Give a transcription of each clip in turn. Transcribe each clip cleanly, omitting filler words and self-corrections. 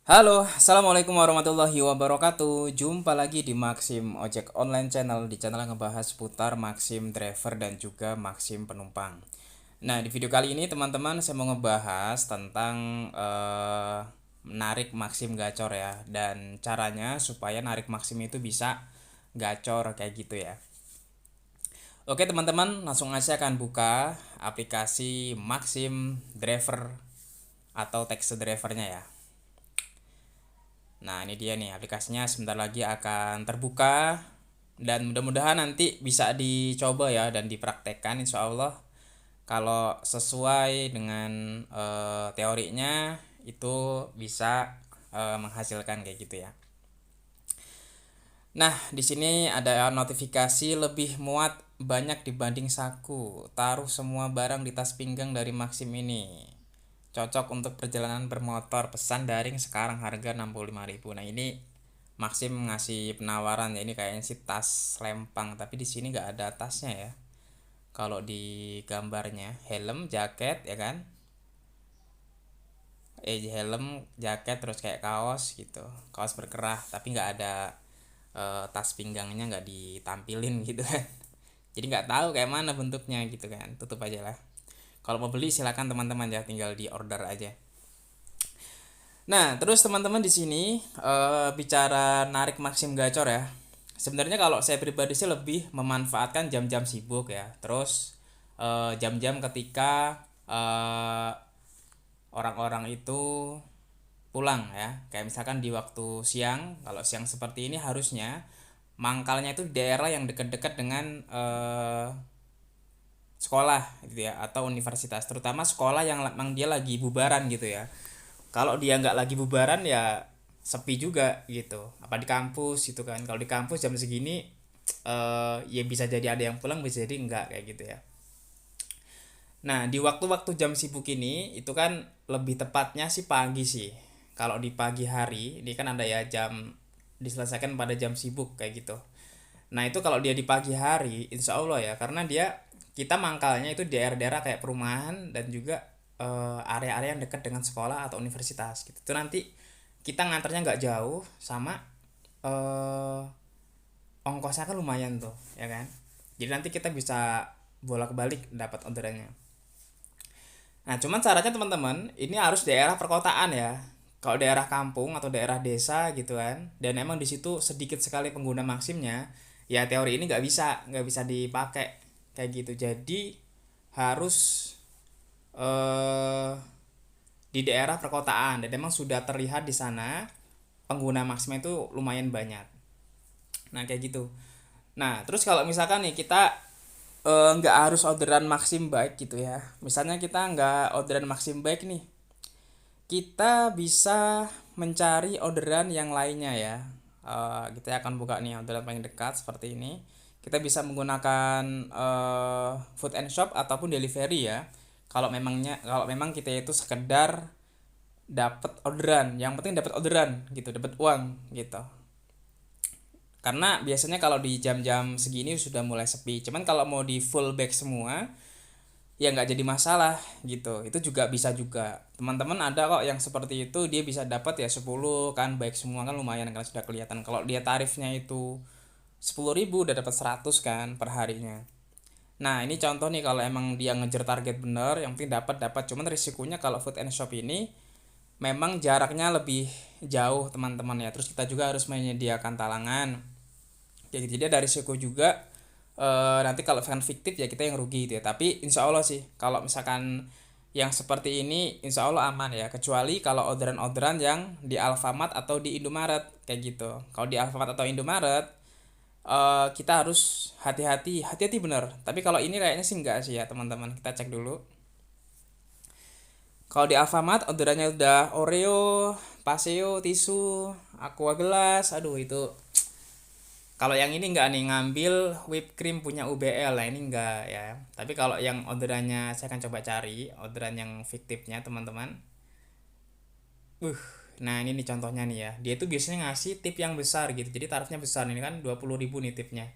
Halo, assalamualaikum warahmatullahi wabarakatuh. Jumpa lagi di Maxim Ojek Online Channel. Di channel yang ngebahas seputar Maxim driver dan juga Maxim penumpang. Nah, di video kali ini teman-teman saya mau ngebahas tentang narik Maxim gacor ya, dan caranya supaya narik Maxim itu bisa gacor kayak gitu ya. Oke teman-teman, langsung aja akan buka aplikasi Maxim Driver atau Taxi Drivernya ya. Nah, ini dia nih aplikasinya, sebentar lagi akan terbuka dan mudah-mudahan nanti bisa dicoba ya dan dipraktekkan insya Allah. Kalau sesuai dengan teorinya itu bisa menghasilkan kayak gitu ya. Nah, di sini ada notifikasi lebih muat banyak dibanding saku. Taruh semua barang di tas pinggang dari Maxim ini. Cocok untuk perjalanan bermotor. Pesan daring sekarang harga 65.000. Nah, ini Maxim ngasih penawaran ya. Ini kayaknya sih tas lempang, tapi di sini nggak ada tasnya ya. Kalau di gambarnya helm, jaket ya kan? Helm, jaket terus kayak kaos gitu. Kaos berkerah, tapi nggak ada tas pinggangnya nggak ditampilin gitu kan. Jadi nggak tahu kayak mana bentuknya gitu kan. Tutup aja lah. Kalau mau beli silakan teman-teman ya, tinggal di order aja. Nah, terus teman-teman di sini bicara narik Maxim gacor ya. Sebenarnya kalau saya pribadi sih lebih memanfaatkan jam-jam sibuk ya. Terus jam-jam ketika orang-orang itu pulang ya. Kayak misalkan di waktu siang, kalau siang seperti ini harusnya mangkalnya itu di daerah yang dekat-dekat dengan sekolah gitu ya, atau universitas, terutama sekolah yang memang dia lagi bubaran gitu ya. Kalau dia nggak lagi bubaran ya sepi juga gitu, apa di kampus gitu kan. Kalau di kampus jam segini ya bisa jadi ada yang pulang, bisa jadi enggak kayak gitu ya. Nah, di waktu-waktu jam sibuk ini itu kan lebih tepatnya sih pagi sih. Kalau di pagi hari ini kan ada ya jam diselesaikan pada jam sibuk kayak gitu. Nah, itu kalau dia di pagi hari insya Allah ya, karena dia kita mangkalnya itu di daerah-daerah kayak perumahan dan juga area-area yang dekat dengan sekolah atau universitas gitu. Itu nanti kita nganternya nggak jauh, sama eh, ongkosnya kan lumayan tuh ya kan. Jadi nanti kita bisa bolak-balik dapat orderannya. Nah, cuman syaratnya teman-teman, ini harus daerah perkotaan ya. Kalau daerah kampung atau daerah desa gitu kan, dan emang di situ sedikit sekali pengguna Maximnya, ya teori ini nggak bisa dipakai kayak gitu. Jadi harus eh, di daerah perkotaan dan emang sudah terlihat di sana pengguna Maxim itu lumayan banyak. Nah, kayak gitu. Nah, terus kalau misalkan nih kita nggak harus orderan Maxim Bike gitu ya. Misalnya kita nggak orderan Maxim Bike nih, kita bisa mencari orderan yang lainnya ya. Kita akan buka nih orderan paling dekat seperti ini. Kita bisa menggunakan food and shop ataupun delivery ya. Kalau memang kita itu sekedar dapat orderan, yang penting dapat orderan gitu, dapat uang gitu. Karena biasanya kalau di jam-jam segini sudah mulai sepi. Cuman kalau mau di full bag semua ya nggak jadi masalah gitu, itu juga bisa juga. Teman-teman ada kok yang seperti itu, dia bisa dapat ya 10 kan, baik semua kan lumayan kan, sudah kelihatan. Kalau dia tarifnya itu 10.000 udah dapat 100 kan per harinya. Nah, ini contoh nih kalau emang dia ngejar target bener, yang penting dapat dapat. Cuman risikonya kalau food and shop ini memang jaraknya lebih jauh teman-teman ya, terus kita juga harus menyediakan talangan kayak gitu. Jadi ada risiko juga nanti kalau fan fiktif ya kita yang rugi gitu ya. Tapi insya Allah sih kalau misalkan yang seperti ini insya Allah aman ya, kecuali kalau orderan-orderan yang di Alfamart atau di Indomaret kayak gitu. Kalau di Alfamart atau Indomaret kita harus hati-hati, hati-hati bener. Tapi kalau ini kayaknya sih enggak sih ya teman-teman, kita cek dulu. Kalau di Alfamart orderannya udah Oreo, Paseo, tisu, Aqua gelas, aduh itu. Kalau yang ini enggak nih, ngambil whipped cream punya UBL lah, ini enggak ya. Tapi kalau yang orderannya saya akan coba cari orderan yang fiktifnya teman-teman. Nah ini nih contohnya nih ya. Dia itu biasanya ngasih tip yang besar gitu. Jadi tarifnya besar, ini kan 20.000 nih tipnya.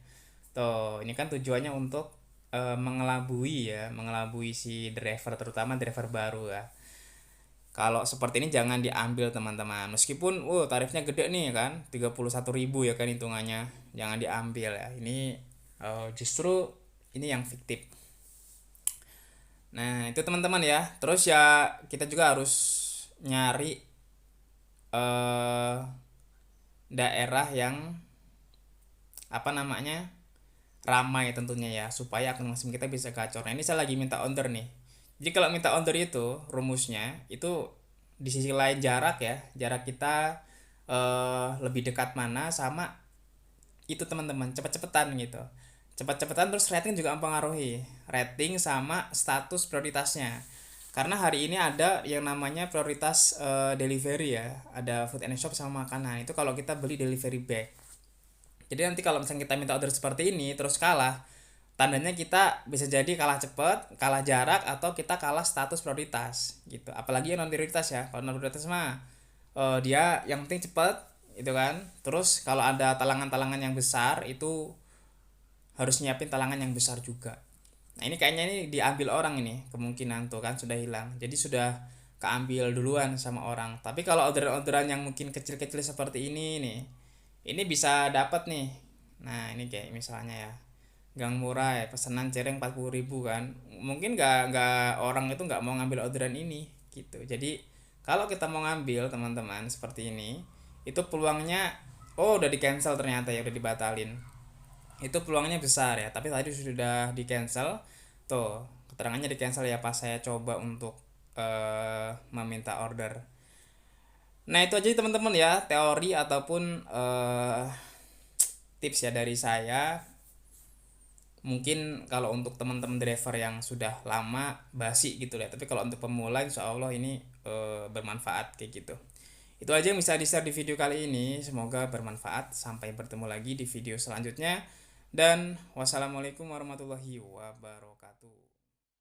Tuh, ini kan tujuannya untuk mengelabui ya, mengelabui si driver, terutama driver baru ya. Kalau seperti ini jangan diambil teman-teman. Meskipun tarifnya gede nih kan, 31.000 ya kan hitungannya. Jangan diambil ya. Ini justru ini yang fiktif. Nah, itu teman-teman ya. Terus ya kita juga harus nyari eh daerah yang apa namanya? Ramai tentunya ya, supaya akun maksim kita bisa gacor. Nah, ini saya lagi minta order nih. Jadi kalau minta order itu rumusnya itu di sisi lain jarak ya, jarak kita lebih dekat mana sama itu teman-teman, cepet-cepetan gitu. Cepet-cepetan, terus rating juga mempengaruhi, rating sama status prioritasnya. Karena hari ini ada yang namanya prioritas delivery ya, ada food and shop sama makanan. Itu kalau kita beli delivery bag. Jadi nanti kalau misalnya kita minta order seperti ini terus kalah, tandanya kita bisa jadi kalah cepet, kalah jarak, atau kita kalah status prioritas gitu. Apalagi yang non prioritas ya. Kalau non prioritas mah dia yang penting cepet itu kan. Terus kalau ada talangan-talangan yang besar itu harus nyiapin talangan yang besar juga. Nah, ini kayaknya ini diambil orang ini, kemungkinan tuh kan sudah hilang. Jadi sudah keambil duluan sama orang. Tapi kalau orderan-orderan yang mungkin kecil-kecil seperti ini nih, ini bisa dapat nih. Nah, ini kayak misalnya ya, Gang Murah ya, pesanan cereng 40.000 kan. Mungkin nggak orang itu nggak mau ngambil orderan ini gitu. Jadi kalau kita mau ngambil teman-teman seperti ini, itu peluangnya udah di cancel ternyata ya, udah dibatalin. Itu peluangnya besar ya, tapi tadi sudah di cancel. Tuh, keterangannya di cancel ya pas saya coba untuk meminta order. Nah, itu aja teman-teman ya, teori ataupun tips ya dari saya. Mungkin kalau untuk teman-teman driver yang sudah lama basi gitu ya, tapi kalau untuk pemula insya Allah ini bermanfaat kayak gitu. Itu aja yang bisa di share di video kali ini, semoga bermanfaat. Sampai bertemu lagi di video selanjutnya, dan wassalamualaikum warahmatullahi wabarakatuh.